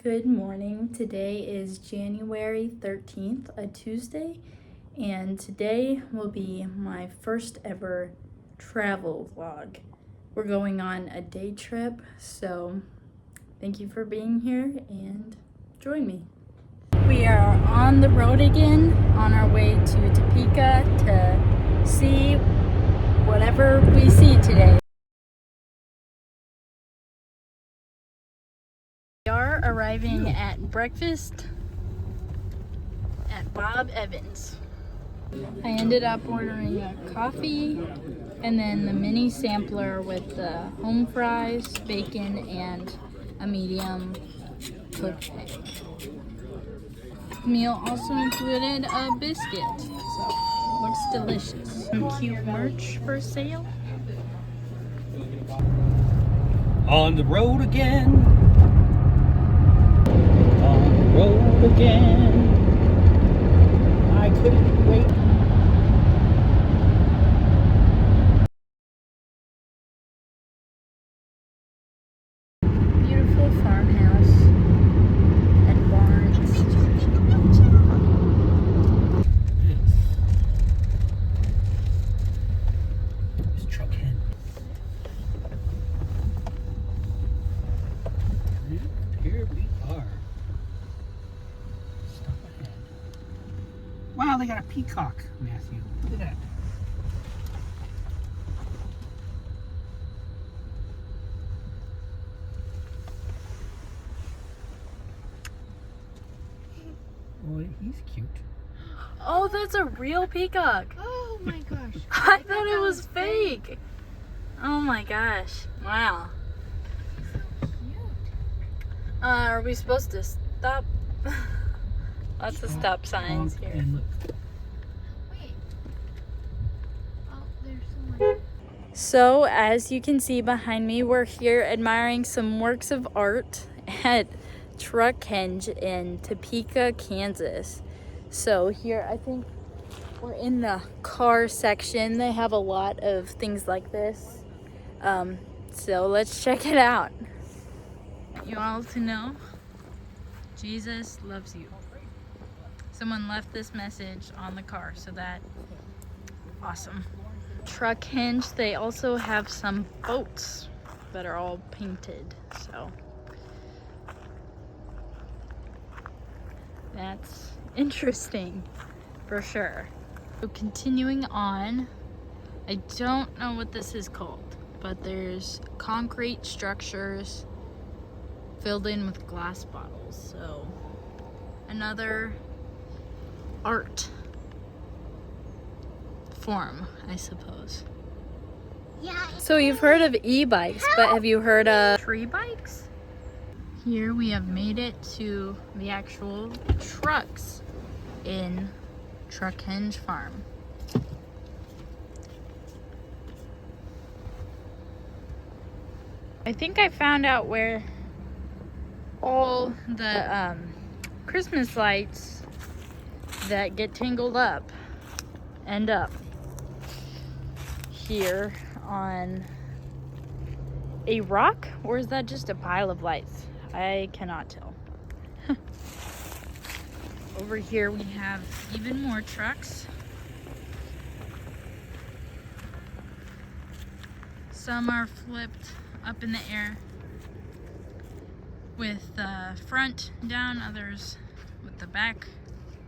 Good morning. Today is January 13th, a Tuesday, and today will be my first ever travel vlog. We're going on a day trip, so thank you for being here and join me. We are on the road again on our way to Topeka to see whatever we see today. We are arriving at breakfast at Bob Evans. I ended up ordering a coffee and then the mini sampler with the home fries, bacon, and a medium cooked egg. The meal also included a biscuit, so it looks delicious. Some cute merch for sale. On the road again. On the road again. I couldn't wait. Beautiful farmhouse and barns. It's Truckhenge. Here we are. Stop ahead. Wow, they got a peacock, Matthew. Look at that. Boy, he's cute. Oh, that's a real peacock. Oh my gosh. I thought it was fake. Oh my gosh. Wow. So cute. Are we supposed to stop? Lots of stop signs here. And look. Wait. Oh, there's someone. So, as you can see behind me, we're here admiring some works of art at Truckhenge in Topeka, Kansas. So here, I think we're in the car section. They have a lot of things like this. So let's check it out. You all to know, Jesus loves you. Someone left this message on the car, so that's awesome. Truckhenge, they also have some boats that are all painted, so that's interesting for sure. So continuing on, I don't know what this is called, but there's concrete structures filled in with glass bottles. So another art form, I suppose. Yeah. So you've heard of e-bikes, but have you heard of tree bikes? Here we have made it to the actual trucks in Truckhenge Farm. I think I found out where all the Christmas lights that get tangled up end up here on a rock, or is that just a pile of lights? I cannot tell. Over here we have even more trucks. Some are flipped up in the air with the front down, others with the back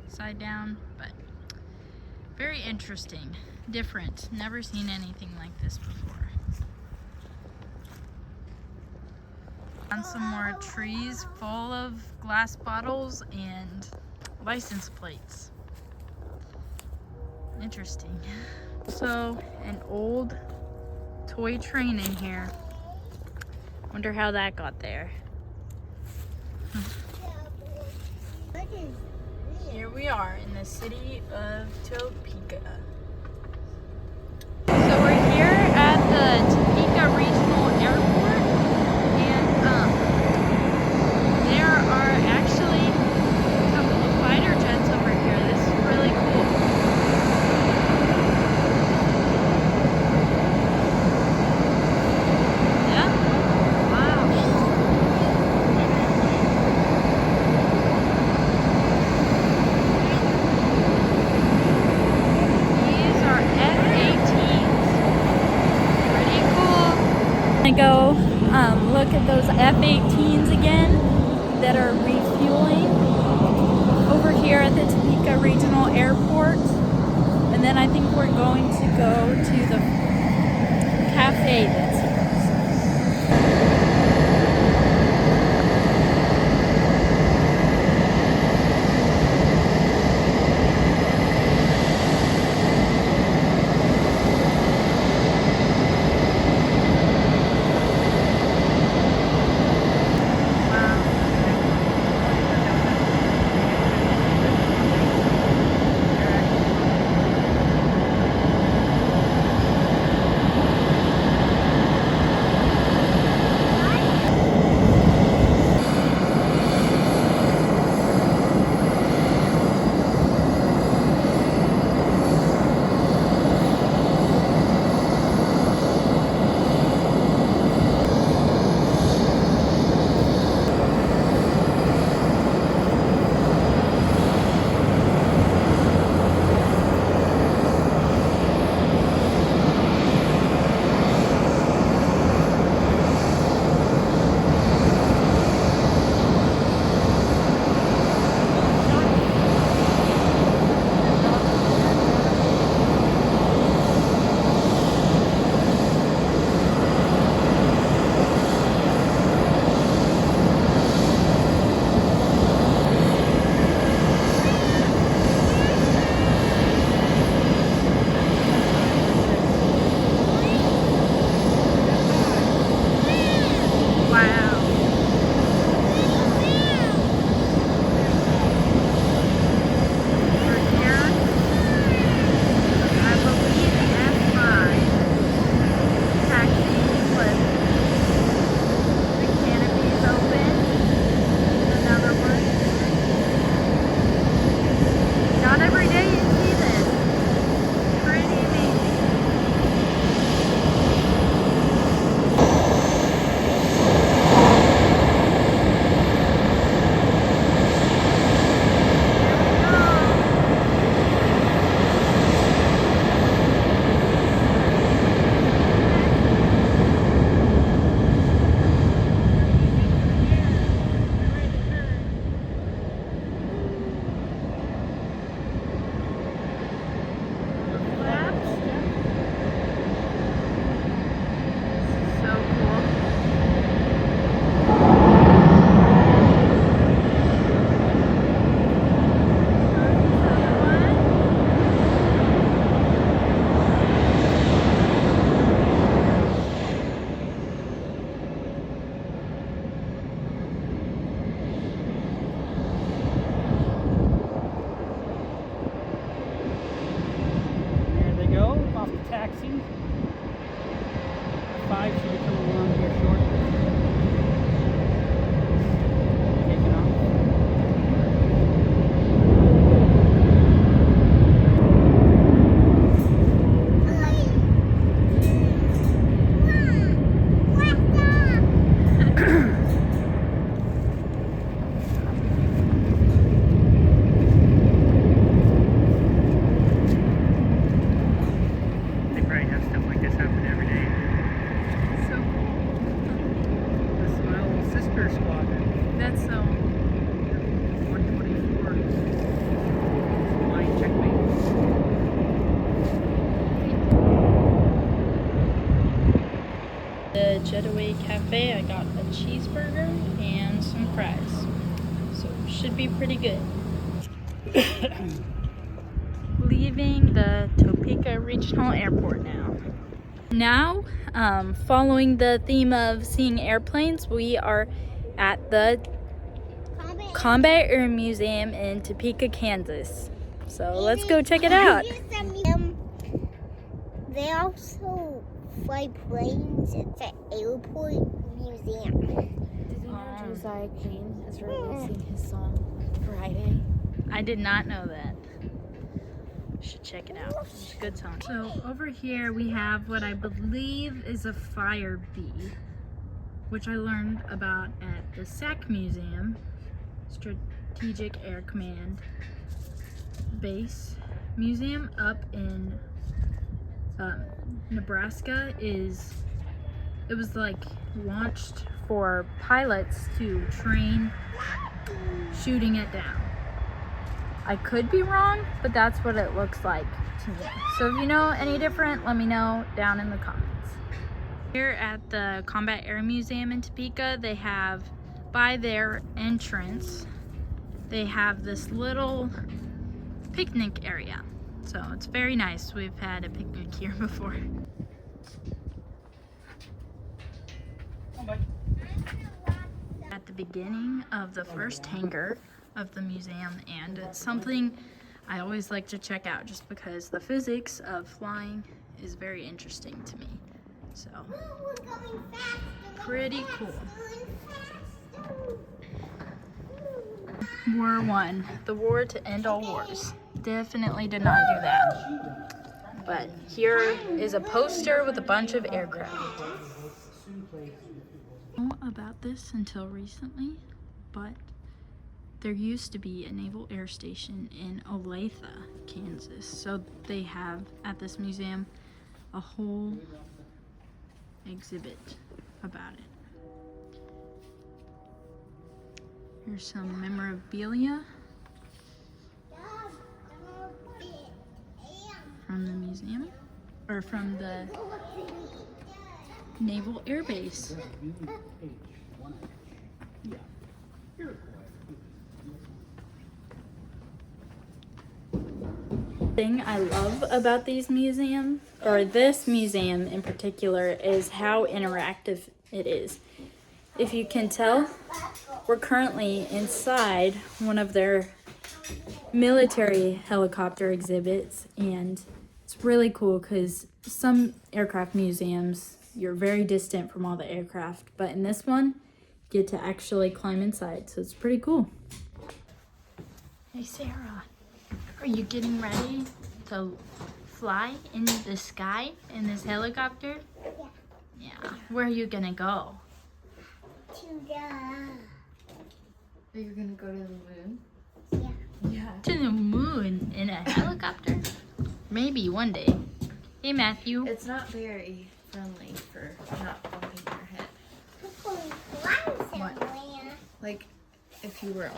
side down, but very interesting, different. Never seen anything like this before. And some more trees full of glass bottles and license plates. Interesting. So, an old toy train in here. Wonder how that got there. Here we are in the city of Topeka. So we're here at the Topeka Regional Airport, and there are actually a couple of fighter jets over here. This is really cool. Yeah? Wow. F-18s again that are refueling over here at the Topeka Regional Airport. And then I think we're going to go to the cafe that's here. taxi. 5 should be coming along here shortly. Taking off. They probably have stuff like this happen every day. So cool. This is my little sister squadron. That's so. 124. Line checkmate. The Jetaway Cafe, I got a cheeseburger and some fries. So should be pretty good. Leaving the Topeka Regional Airport now. Now, following the theme of seeing airplanes, we are at the Combat Air Museum in Topeka, Kansas. So let's go check it out. They also fly planes at the airport museum. Did you know Josiah Kane is releasing his song Friday? I did not know that. Should check it out. It's a good song. So over here we have what I believe is a fire bee, which I learned about at the SAC Museum, Strategic Air Command Base Museum up in Nebraska. It was like launched for pilots to train shooting it down. I could be wrong, but that's what it looks like to me. So if you know any different, let me know down in the comments. Here at the Combat Air Museum in Topeka, they have, by their entrance, they have this little picnic area. So it's very nice. We've had a picnic here before. At the beginning of the first hangar of the museum, and it's something I always like to check out just because the physics of flying is very interesting to me. So, pretty cool. War One, the war to end all wars. Definitely did not do that. But here is a poster with a bunch of aircraft. I didn't know about this until recently, but there used to be a naval air station in Olathe, Kansas. So they have at this museum a whole exhibit about it. Here's some memorabilia from the museum, or from the Naval Air Base. Thing I love about these museums, or this museum in particular, is how interactive it is. If you can tell, we're currently inside one of their military helicopter exhibits, and it's really cool because some aircraft museums, you're very distant from all the aircraft, but in this one, you get to actually climb inside, so it's pretty cool. Hey Sarah, are you getting ready to fly in the sky in this helicopter? Yeah. Yeah. Where are you gonna go? Are you gonna go to the moon? Yeah. To the moon in a helicopter? Maybe one day. Hey Matthew. It's not very friendly for not bumping your head. What? Like if you were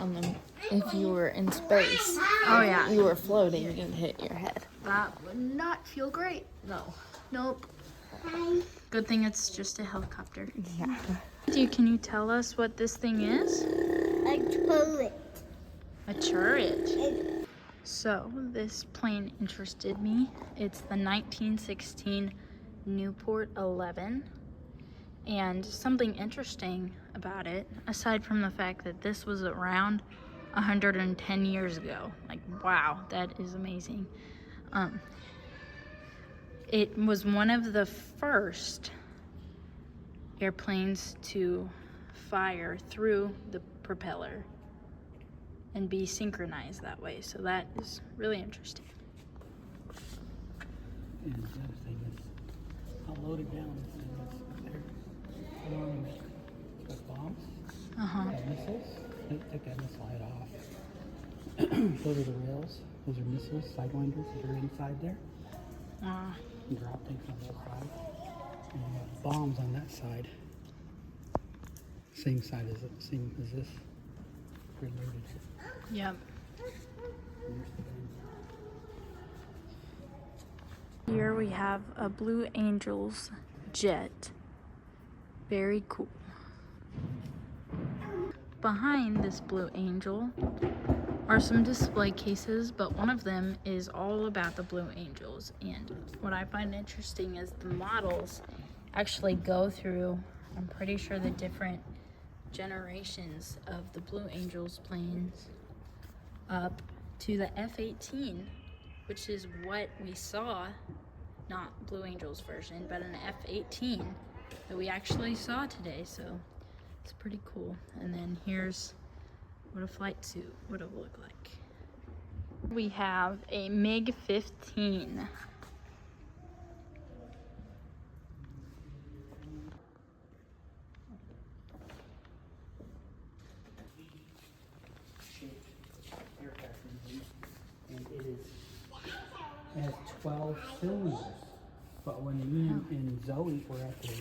in space. Oh yeah. You were floating, you're gonna hit your head. That would not feel great. No. Nope. Good thing it's just a helicopter. Yeah. Can you tell us what this thing is? A turret. A turret. So this plane interested me. It's the 1916 Newport 11. And something interesting about it, aside from the fact that this was around 110 years ago. Like, wow, that is amazing. It was one of the first airplanes to fire through the propeller and be synchronized that way. So that is really interesting. And the other thing is, how loaded down this thing is. It's got bombs, missiles. Take that missile head off. Those are the rails. Those are missiles, sidewinders that are inside there. And drop things on both sides. And you have bombs on that side. Same side as it, same as this. Reloaded. Yep. And there's the gun. Here we have a Blue Angels jet. Very cool. Behind this Blue Angel are some display cases, but one of them is all about the Blue Angels. And what I find interesting is the models actually go through, I'm pretty sure, the different generations of the Blue Angels planes up to the F-18, which is what we saw, not Blue Angels version, but an F-18 that we actually saw today. So it's pretty cool. And then here's what a flight suit would have looked like. We have a MiG-15. And it has 12 cylinders. But when me and Zoe were at the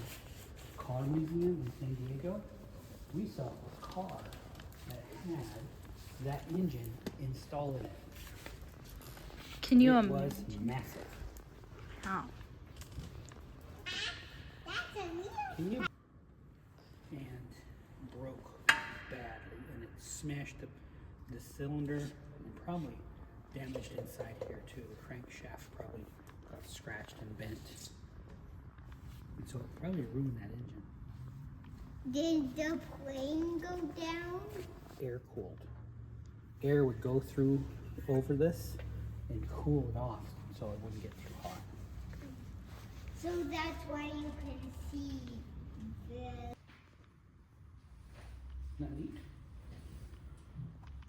car museum in San Diego, we saw a car that had that engine installed in it. Can you It imagine? was massive. How? That's a new. Can you? And broke badly, and it smashed the cylinder and probably damaged inside here too. The crankshaft probably got scratched and bent. And so it probably ruined that engine. Did the plane go down? Air cooled. Air would go through over this and cool it off so it wouldn't get too hot. So that's why you can see the. Isn't that neat?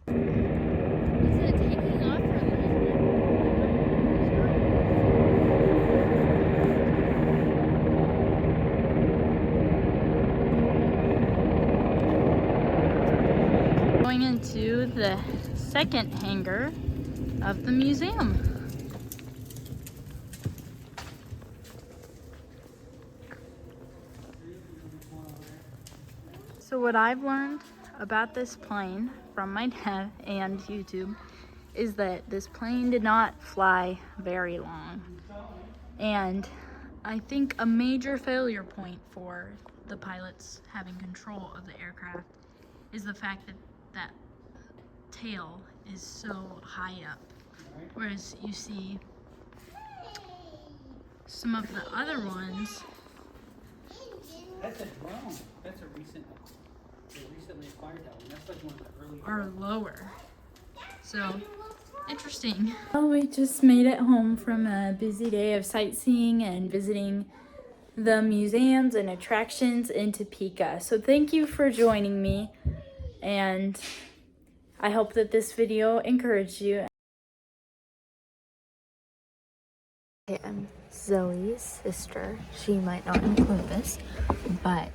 Is it taking off or losing? Going into the second hangar of the museum. So what I've learned about this plane from my dad and YouTube is that this plane did not fly very long. And I think a major failure point for the pilots having control of the aircraft is the fact that that tail is so high up. Whereas you see some of the other ones That's a drone. That's a recently acquired that one. That's like one of the early are lower. So interesting. Well, we just made it home from a busy day of sightseeing and visiting the museums and attractions in Topeka. So thank you for joining me, and I hope that this video encouraged you. I'm Zoe's sister. She might not include this, but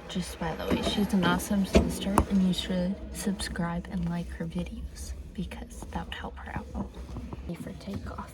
just by the way, she's an awesome sister, and you should subscribe and like her videos because that would help her out. Ready for takeoff.